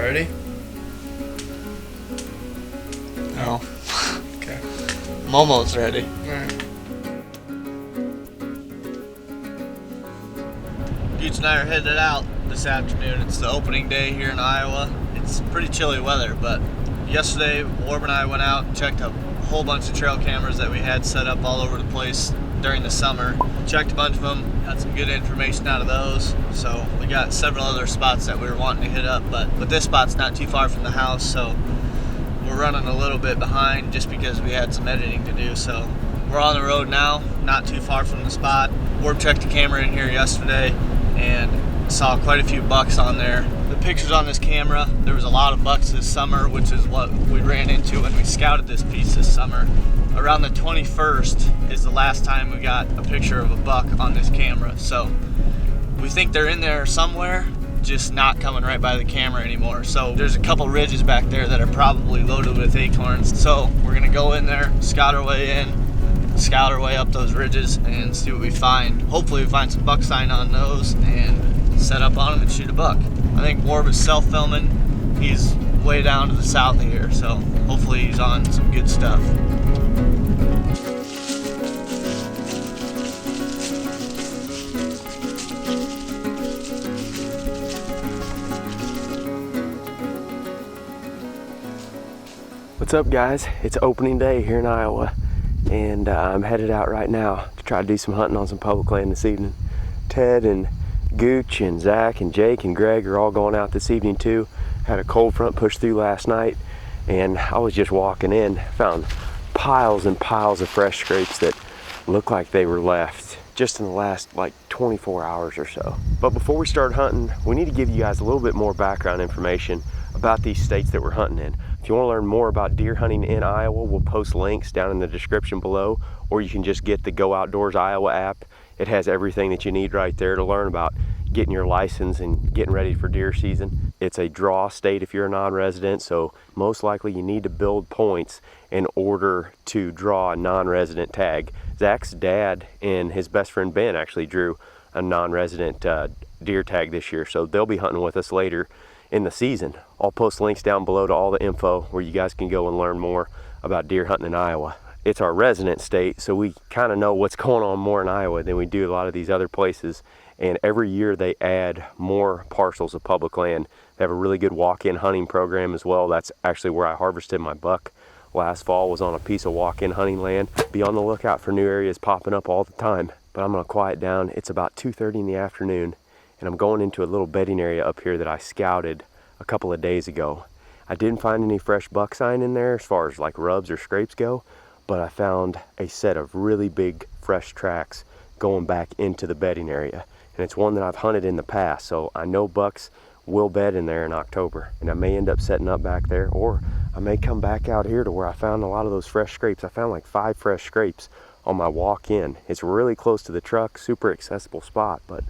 ready? No. Okay. I'm almost ready. Alright. Dudes and I are headed out this afternoon. It's the opening day here in Iowa. It's pretty chilly weather, but yesterday Warb and I went out and checked a whole bunch of trail cameras that we had set up all over the place during the summer. Checked a bunch of them, got some good information out of those. So we got several other spots that we were wanting to hit up, but this spot's not too far from the house, so we're running a little bit behind just because we had some editing to do. So we're on the road now, not too far from the spot. Warb checked the camera in here yesterday and saw quite a few bucks on there. The pictures on this camera, there was a lot of bucks this summer, which is what we ran into when we scouted this piece this summer. Around the 21st is the last time we got a picture of a buck on this camera. So we think they're in there somewhere, just not coming right by the camera anymore. So there's a couple ridges back there that are probably loaded with acorns. So we're gonna go in there, scout our way in, scout our way up those ridges and see what we find. Hopefully we find some buck sign on those and set up on them and shoot a buck. I think Warb is self-filming. He's way down to the south of here, so hopefully he's on some good stuff. What's up, guys? It's opening day here in Iowa, and I'm headed out right now to try to do some hunting on some public land this evening. Ted and Gooch and Zach and Jake and Greg are all going out this evening too. Had a cold front push through last night, and I was just walking in, found piles and piles of fresh scrapes that look like they were left just in the last like 24 hours or so. But before we start hunting, we need to give you guys a little bit more background information about these states that we're hunting in. If you want to learn more about deer hunting in Iowa, we'll post links down in the description below, or you can just get the Go Outdoors Iowa app. It has everything that you need right there to learn about getting your license and getting ready for deer season. It's a draw state if you're a non-resident, so most likely you need to build points in order to draw a non-resident tag. Zach's dad and his best friend Ben actually drew a non-resident deer tag this year, so they'll be hunting with us later in the season. I'll post links down below to all the info where you guys can go and learn more about deer hunting in Iowa. It's our resident state, so we kind of know what's going on more in Iowa than we do a lot of these other places. And every year they add more parcels of public land. They have a really good walk-in hunting program as well. That's actually where I harvested my buck last fall, was on a piece of walk-in hunting land. Be on the lookout for new areas popping up all the time. But I'm gonna quiet down. It's about 2:30 in the afternoon, and I'm going into a little bedding area up here that I scouted a couple of days ago. I didn't find any fresh buck sign in there as far as like rubs or scrapes go, but I found a set of really big fresh tracks going back into the bedding area. And it's one that I've hunted in the past, so I know bucks will bed in there in October. And I may end up setting up back there, or I may come back out here to where I found a lot of those fresh scrapes. I found like 5 fresh scrapes on my walk in. It's really close to the truck, super accessible spot, but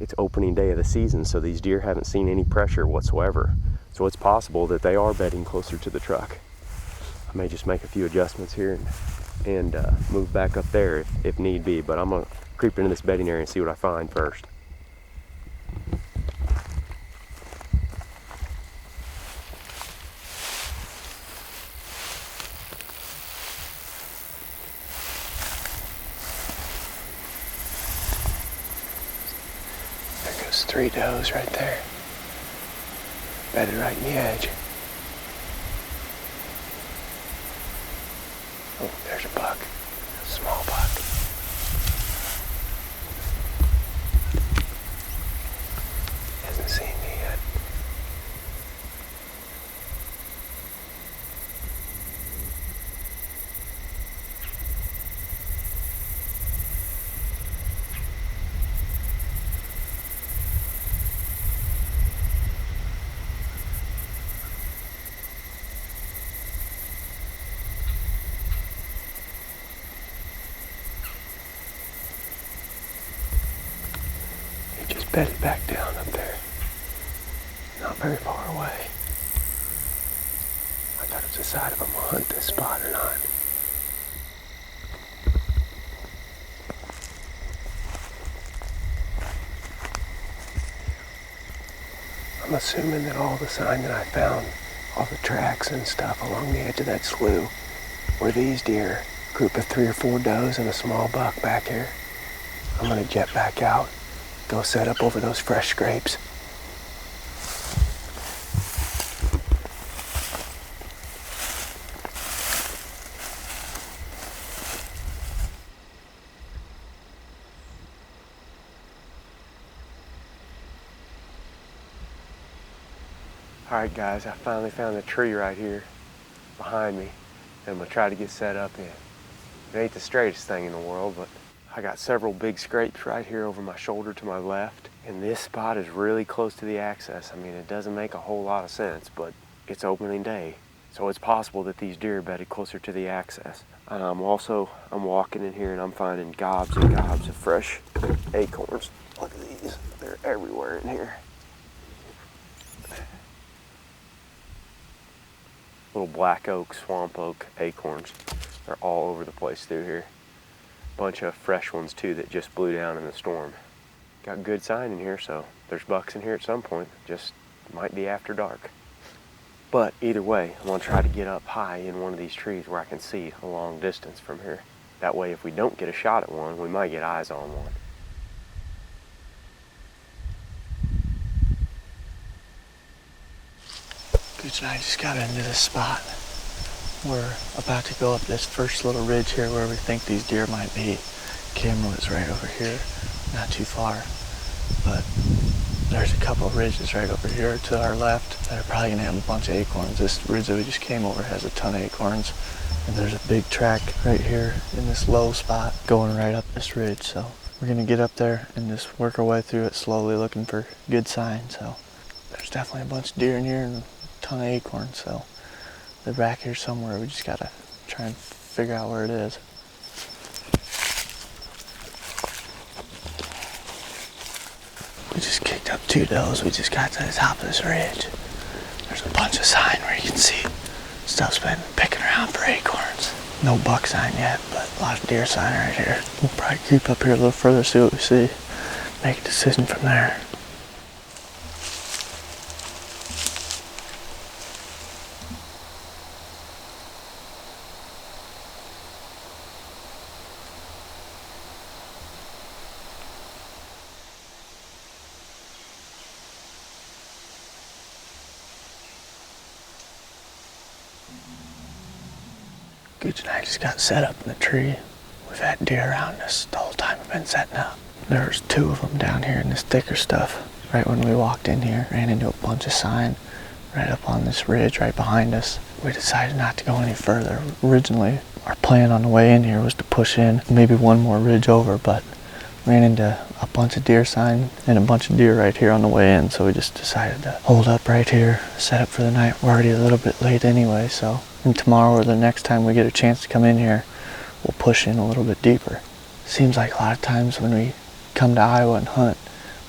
it's opening day of the season, so these deer haven't seen any pressure whatsoever. So it's possible that they are bedding closer to the truck. I may just make a few adjustments here and move back up there if need be, but I'm gonna creep into this bedding area and see what I find first. There goes 3 does right there, bedded right in the edge. Oh, there's a buck, a small buck. Hasn't seen me yet. Bedded back down up there, not very far away. I thought it was decide if I'm gonna hunt this spot or not. I'm I'm assuming that all the sign that I found, all the tracks and stuff along the edge of that slough, were these deer. Group of 3 or 4 does and a small buck back here. I'm gonna jet back out, go set up over those fresh scrapes. Alright guys, I finally found a tree right here behind me that I'm gonna try to get set up in. It ain't the straightest thing in the world, but I got several big scrapes right here over my shoulder to my left, and this spot is really close to the access. I mean, it doesn't make a whole lot of sense, but it's opening day, so it's possible that these deer are bedded closer to the access. I'm walking in here and I'm finding gobs and gobs of fresh acorns. Look at these, they're everywhere in here. Little black oak, swamp oak acorns. They're all over the place through here. Bunch of fresh ones too that just blew down in the storm. Got good sign in here, so there's bucks in here at some point. Just might be after dark. But either way, I'm gonna try to get up high in one of these trees where I can see a long distance from here. That way if we don't get a shot at one, we might get eyes on one. Gooch and I just got into this spot. We're about to go up this first little ridge here where we think these deer might be. Camera was right over here, not too far, but there's a couple of ridges right over here to our left that are probably gonna have a bunch of acorns. This ridge that we just came over has a ton of acorns, and there's a big track right here in this low spot going right up this ridge. So we're gonna get up there and just work our way through it slowly, looking for good signs. So there's definitely a bunch of deer in here and a ton of acorns, so they're back here somewhere. We just gotta try and figure out where it is. We just kicked up 2 does. We just got to the top of this ridge. There's a bunch of sign where you can see stuff's been picking around for acorns. No buck sign yet, but a lot of deer sign right here. We'll probably creep up here a little further, see what we see, make a decision from there. Gooch and I just got set up in the tree. We've had deer around us the whole time we've been setting up. There's 2 of them down here in this thicker stuff. Right when we walked in here, ran into a bunch of sign right up on this ridge right behind us. We decided not to go any further. Originally, our plan on the way in here was to push in maybe one more ridge over, but ran into a bunch of deer sign and a bunch of deer right here on the way in, so we just decided to hold up right here, set up for the night. We're already a little bit late anyway, so and tomorrow or the next time we get a chance to come in here, we'll push in a little bit deeper. Seems like a lot of times when we come to Iowa and hunt,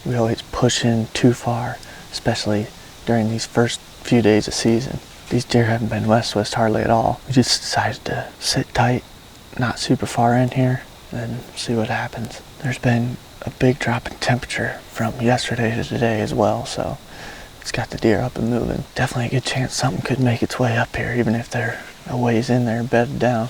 we always push in too far, especially during these first few days of season. These deer haven't been west-west hardly at all. We just decided to sit tight, not super far in here, and see what happens. There's been a big drop in temperature from yesterday to today as well, so it's got the deer up and moving. Definitely a good chance something could make its way up here, even if they're a ways in there bedded down.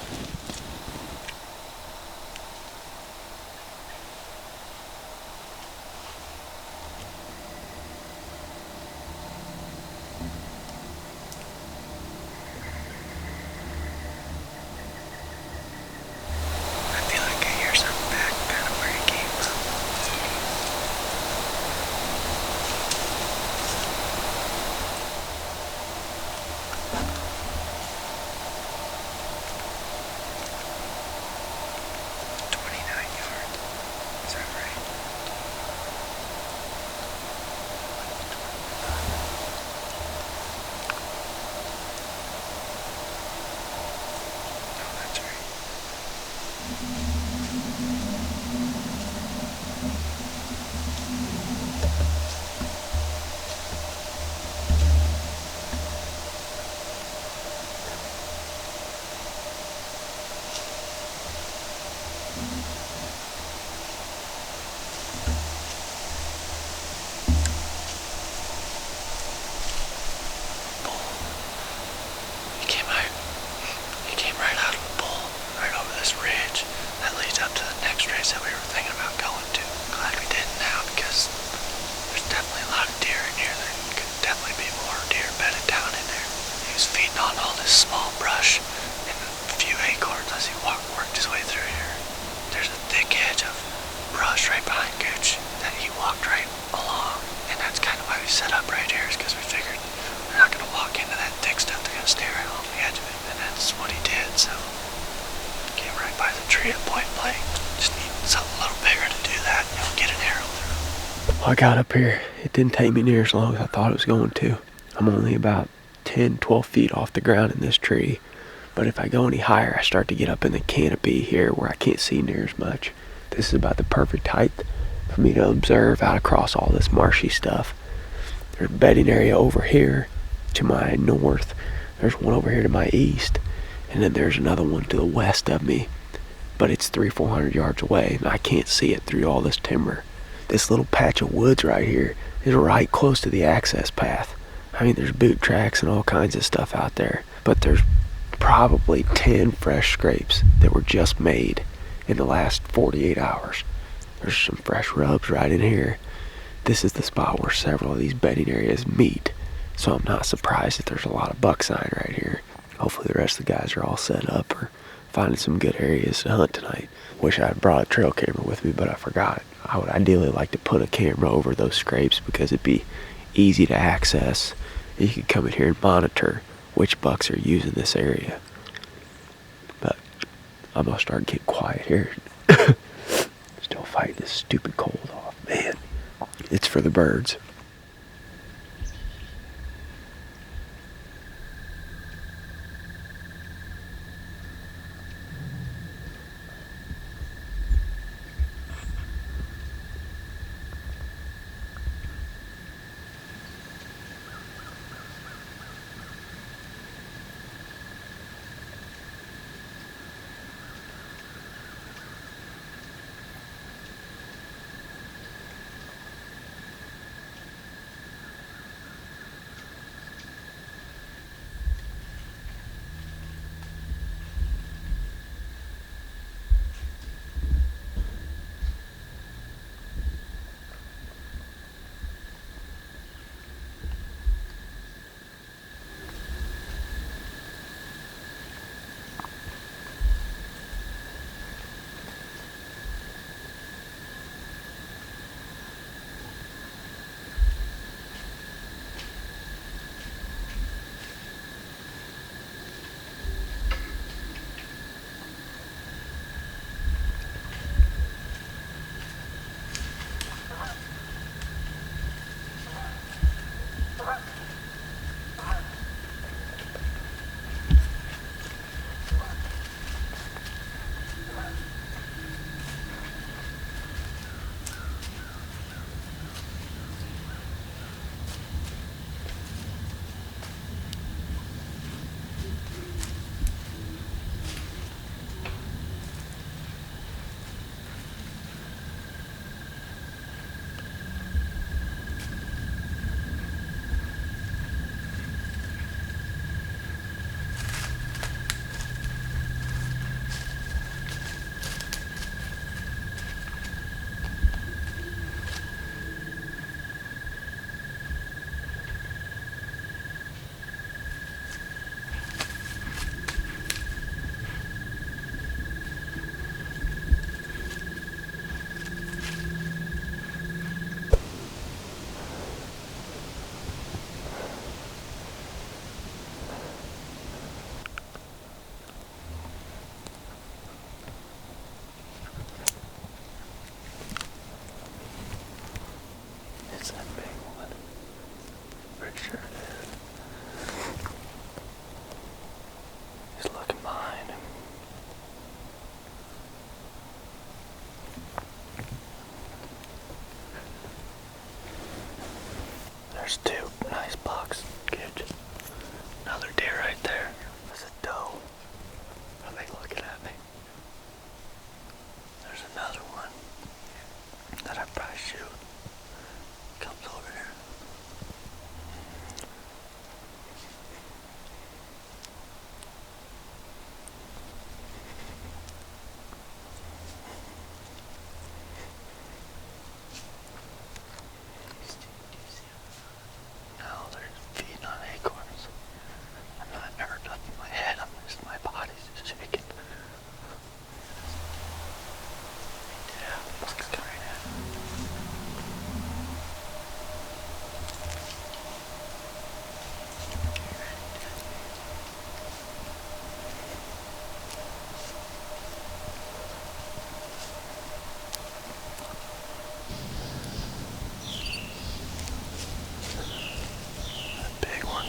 that we were thinking about going to. Glad we didn't now, because there's definitely a lot of deer in here. There could definitely be more deer bedded down in there. He was feeding on all this small brush and a few acorns as he worked his way through here. There's a thick edge of brush right behind Gooch that he walked right along, and that's kind of why we set up right here, is because we figured we're not going to walk into that thick stuff. They're going to stay right along the edge of it, and that's what he did. So came right by the tree at point blank. Just need something a little bigger to do that. You'll get an arrow through. Well, I got up here. It didn't take me near as long as I thought it was going to. I'm only about 10, 12 feet off the ground in this tree. But if I go any higher, I start to get up in the canopy here where I can't see near as much. This is about the perfect height for me to observe out across all this marshy stuff. There's a bedding area over here to my north. There's one over here to my east. And then there's another one to the west of me. But it's 300-400 yards away, and I can't see it through all this timber. This little patch of woods right here is right close to the access path. I mean, there's boot tracks and all kinds of stuff out there. But there's probably 10 fresh scrapes that were just made in the last 48 hours. There's some fresh rubs right in here. This is the spot where several of these bedding areas meet, so I'm not surprised that there's a lot of buck sign right here. Hopefully the rest of the guys are all set up or finding some good areas to hunt tonight. Wish I had brought a trail camera with me, but I forgot. I would ideally like to put a camera over those scrapes because it'd be easy to access. You could come in here and monitor which bucks are using this area. But I'm gonna start getting quiet here. Still fighting this stupid cold off, man. It's for the birds.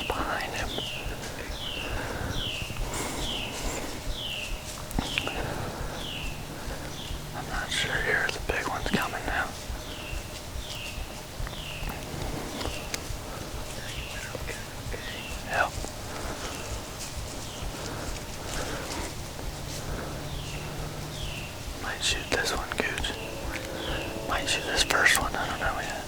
behind him. I'm not sure here. The big one's coming now. Yep. Might shoot this one, Gooch. Might shoot this first one. I don't know yet.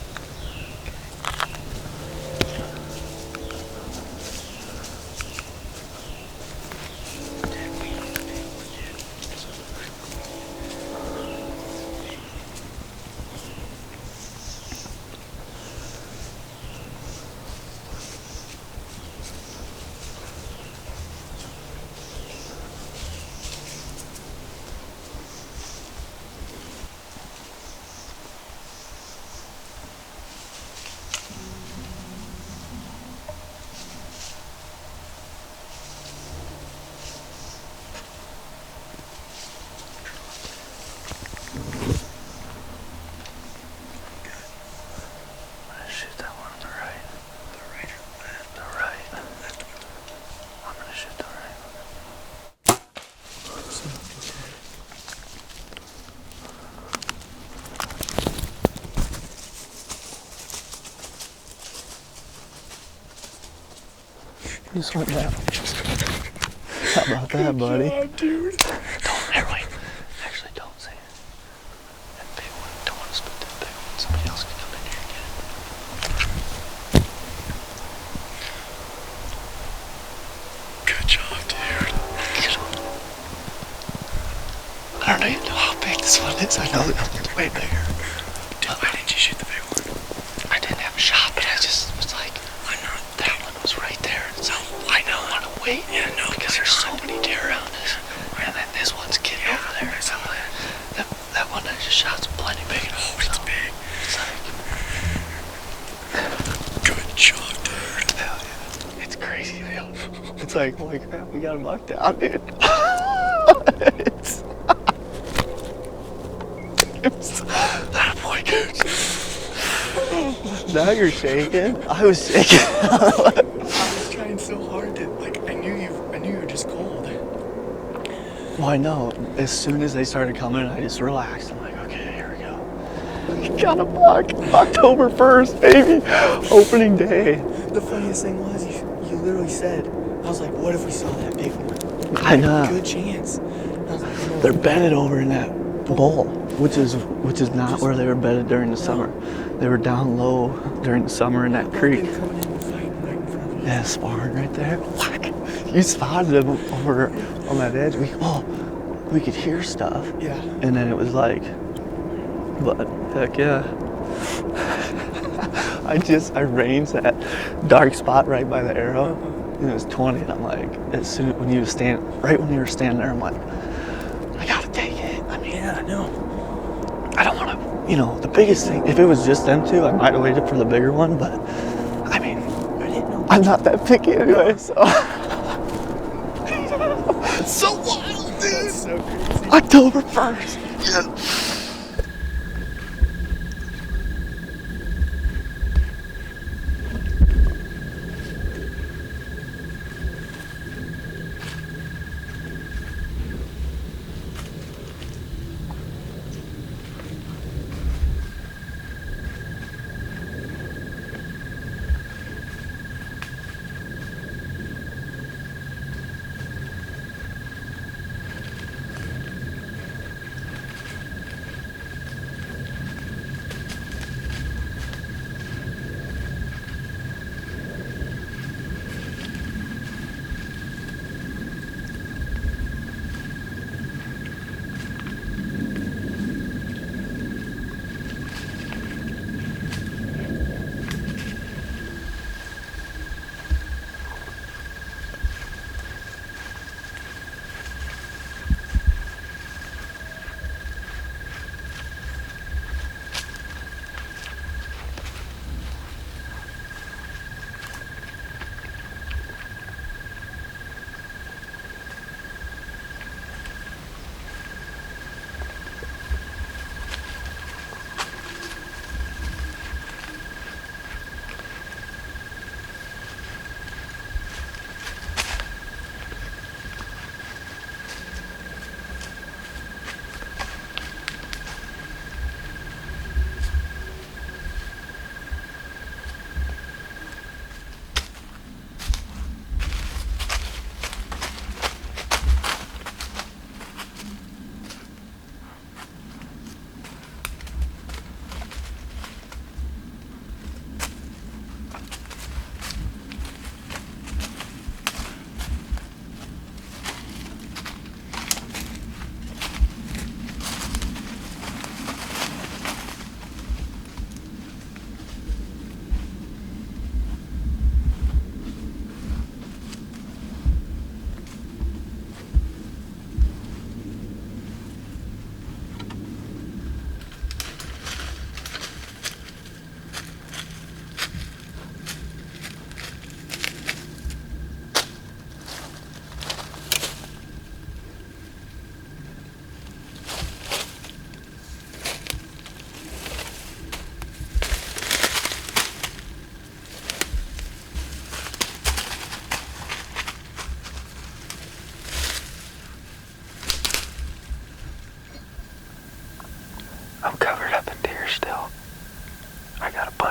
You just went down. How about that, buddy? Good job, dude. Don't, here, wait. Actually, don't say it. That big one. Don't want to split that big one. Somebody else can come in here and get it. Good job, dude. I don't even know how big this one is. I know it's way bigger. Dude, why didn't you shoot the big one? I didn't have a shot, but I just was like, Why not? that one was right there. So I don't want to wait. Yeah, no, because there's so many deer around us. And then this one's getting over there. So that one I just shot's plenty big enough. Oh, it's big. It's like, Good job, dude. hell yeah. It's crazy, man. It's like, holy crap, we got a buck down, dude. it's that boy, dude. Now you're shaking. I was shaking. I was trying so hard to, like, I knew you were just cold. Well, I know. As soon as they started coming, I just relaxed. I'm like, okay, here we go. We got a buck. October 1st, baby. Opening day. The funniest thing was, you literally said, I was like, what if we saw that big one? I know. Good chance. I was like, no. They're bedded over in that bowl, which is not where they were bedded during the summer. They were down low during the summer in that creek. They're coming in and fighting right in front of you. Yeah, sparring right there. Whack. You spotted them over on that edge. We could hear stuff. Yeah. And then it was like, but heck yeah. I ranged that dark spot right by the arrow. And it was 20, and I'm like, as soon when you were standing there, I'm like, I gotta take it. I mean, Yeah, I know. I don't want to, the biggest thing, if it was just them two, I might have waited for the bigger one, but I mean, I didn't know. I'm not that picky anyway, so. It's so wild, dude. It's so crazy. October 1st. Yeah.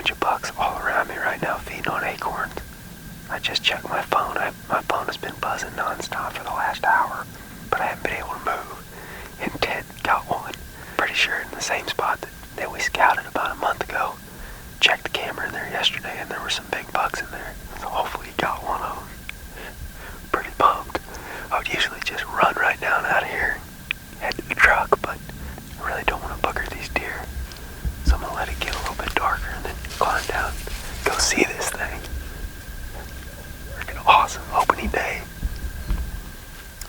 bunch of bucks all around me right now feeding on acorns. I just checked my phone. My phone has been buzzing nonstop for the last hour, but I haven't been able to move. And Ted got one. Pretty sure in the same spot that we scouted about a month ago. Checked the camera in there yesterday and there were some big bucks in there. So hopefully he got one of them. Pretty pumped. I would usually just run right down out of here, head to the truck, but I really don't want to bugger these deer. So I'm gonna let it get a little bit darker and then climb down, go see this thing. Freaking awesome opening day.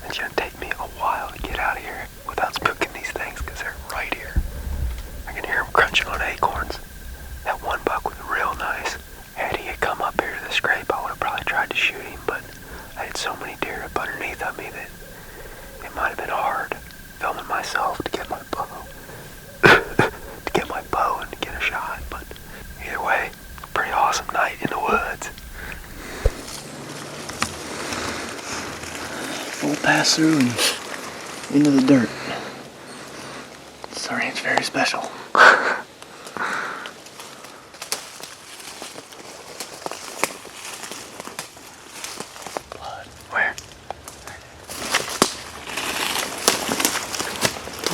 It's gonna take me a while to get out of here without spooking these things because they're right here. I can hear them crunching on acorns. That one buck was real nice. Had he had come up here to the scrape, I would have probably tried to shoot him, but I had so many deer up underneath of me that it might have been hard filming myself to get my bow. To get my bow and to get a shot, but either way, pretty awesome night in the woods. We'll pass through and into the dirt. This terrain's very special. Where?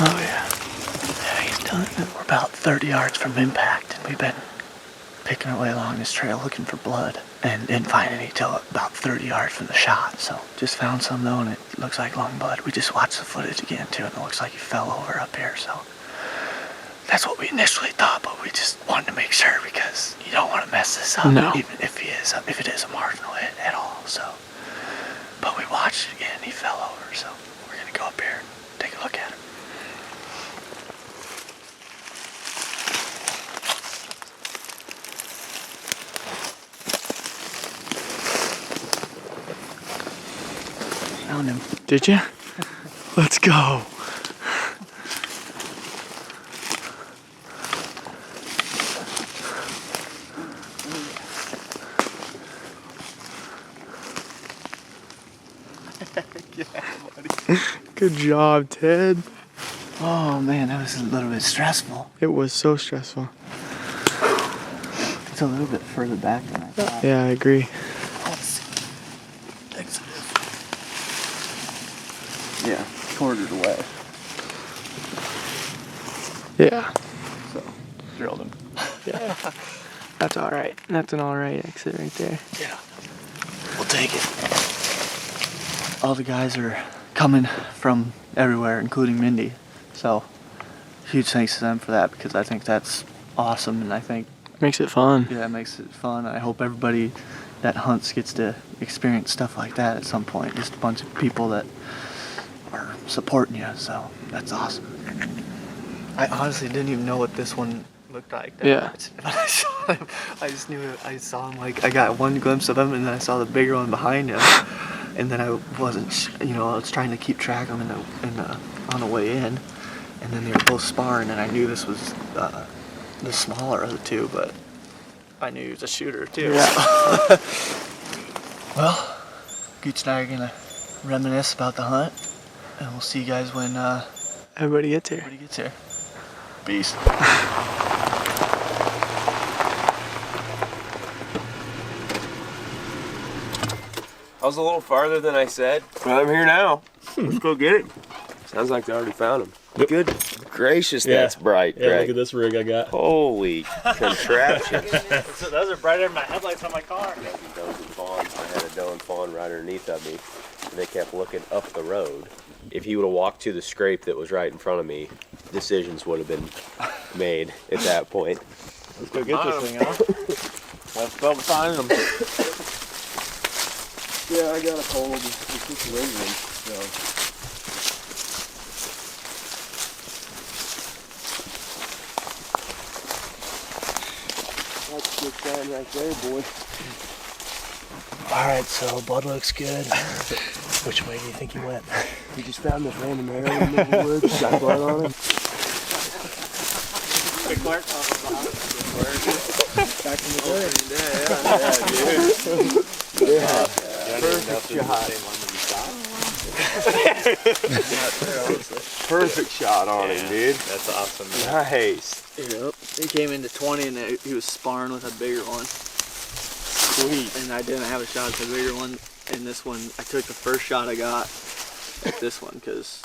Oh yeah. Yeah, he's done it. We're about 30 yards from impact and we've been picking our way along this trail looking for blood and didn't find any till about 30 yards from the shot. So just found some though and it looks like long blood. We just watched the footage again too and it looks like he fell over up here. So that's what we initially thought, but we just wanted to make sure because you don't want to mess this up, even if it is a marginal hit at all. So, but we watched it again. He fell over, so we're gonna go up here and take a look at him. Found him. Did you? Let's go. Good job, Ted. Oh man, that was a little bit stressful. It was so stressful. It's a little bit further back than I thought. Yeah, I agree. Yeah, quartered away. Yeah. So, drilled him. Yeah. That's alright. That's an alright exit right there. Yeah. We'll take it. All the guys are coming from everywhere, including Mindy. So, huge thanks to them for that because I think that's awesome and I think makes it fun. Yeah, it makes it fun. I hope everybody that hunts gets to experience stuff like that at some point. Just a bunch of people that are supporting you, so that's awesome. I honestly didn't even know what this one looked like. Yeah. When I saw him, I just knew it. I saw him like I got one glimpse of him, and then I saw the bigger one behind him, and then I wasn't, I was trying to keep track of them on the way in, and then they were both sparring, and I knew this was the smaller of the two, but I knew he was a shooter too. Yeah. Well, Gooch and I are gonna reminisce about the hunt, and we'll see you guys when everybody gets here. Peace. I was a little farther than I said, but I'm here now. Let's go get it. Sounds like they already found him. Yep. Good gracious, that's bright, Yeah, Greg. look at this rig I got. Holy contraption. Those are brighter than my headlights on my car. Does and fawns. I had a doe and fawn right underneath of me, and they kept looking up the road. If he would have walked to the scrape that was right in front of me, decisions would have been made at that point. Let's go get this thing out. Let's go find them. Yeah, I got a hold. It's just lingering, so. That's a good sign right there, boy. Alright, so blood looks good. Which way do you think he went? We just found this random area in the woods, got blood on him. Quick Clark. Back in the day. Yeah, dude. Yeah. Perfect shot. Perfect shot on him, dude. That's awesome. Nice. Yep. He came into 20 and he was sparring with a bigger one. Sweet. And I didn't have a shot at the bigger one. And this one, I took the first shot I got at this one because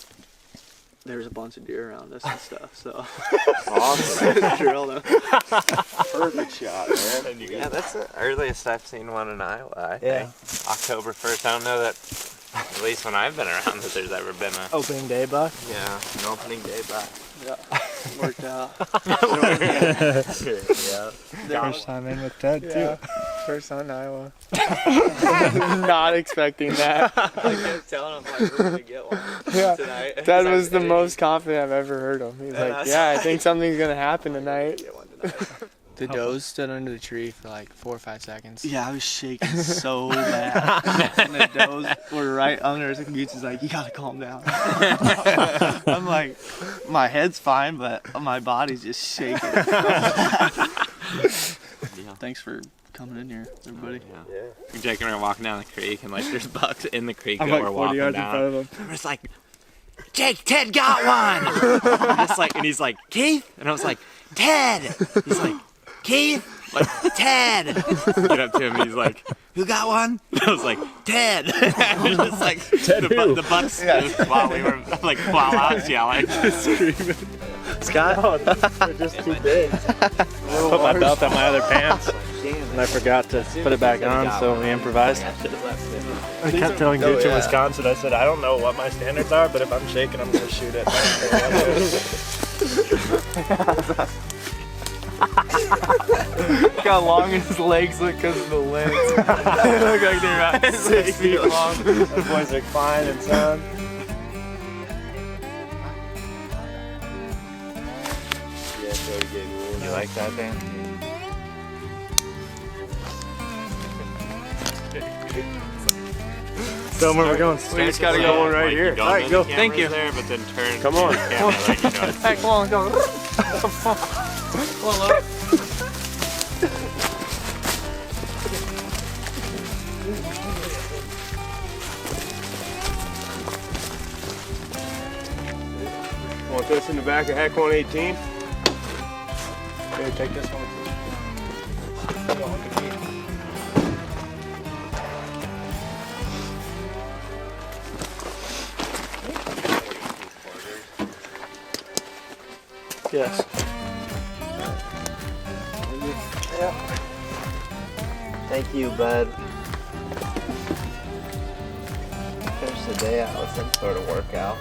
there was a bunch of deer around us and stuff. So Awesome. drill them. Perfect shot, man. Yeah, that's the earliest I've seen one in Iowa, I Yeah. think. October 1st. I don't know that, at least when I've been around, that there's ever been a, Opening day buck. yeah, an opening day buck. Yeah, worked out. Yeah. First time in with Ted too. First on Iowa. Not expecting that. I kept telling him, like, we're going to get one Yeah. tonight. That He's was like, the "Hey, most confident I've ever heard him. He's And like, I yeah, I think something's going to happen tonight. get one tonight." The does stood under the tree for like 4 or 5 seconds. Yeah, I was shaking so bad. And the does were right under us, and Gooch is like, you gotta calm down. I'm like, my head's fine, but my body's just shaking. Thanks for coming in here, everybody. Jake and I are walking down the creek, and like there's bucks in the creek I'm that like we're 40 walking yards in down. front of him. And it's like, Jake, Ted got one. I'm just like, and he's like, Keith, and I was like, Ted. He's like, Keith, like Ted. Get up to him, and he's like, who got one? And I was like, Ted. And just like the bucks while we were like while I was yelling, screaming. Scott? They're just too big. Put my belt on my other pants and I forgot to put it back on, so we improvised. I kept telling Gooch in Wisconsin, I said, I don't know what my standards are, but if I'm shaking, I'm going to shoot it. Look how long his legs look because of the lens. They look like they're about 6 feet long. The boys are fine and sound. You like that, Dan? Tell them where we're going. We just got to go one right here. All right, go. Thank you. There, but then turn. Come on. to the camera like you know it's Hey, come on, go. Come on, look. Want this in the back of Hack 118? Here, take this one. Yes. Thank you, bud. Finish the day out with some sort of workout.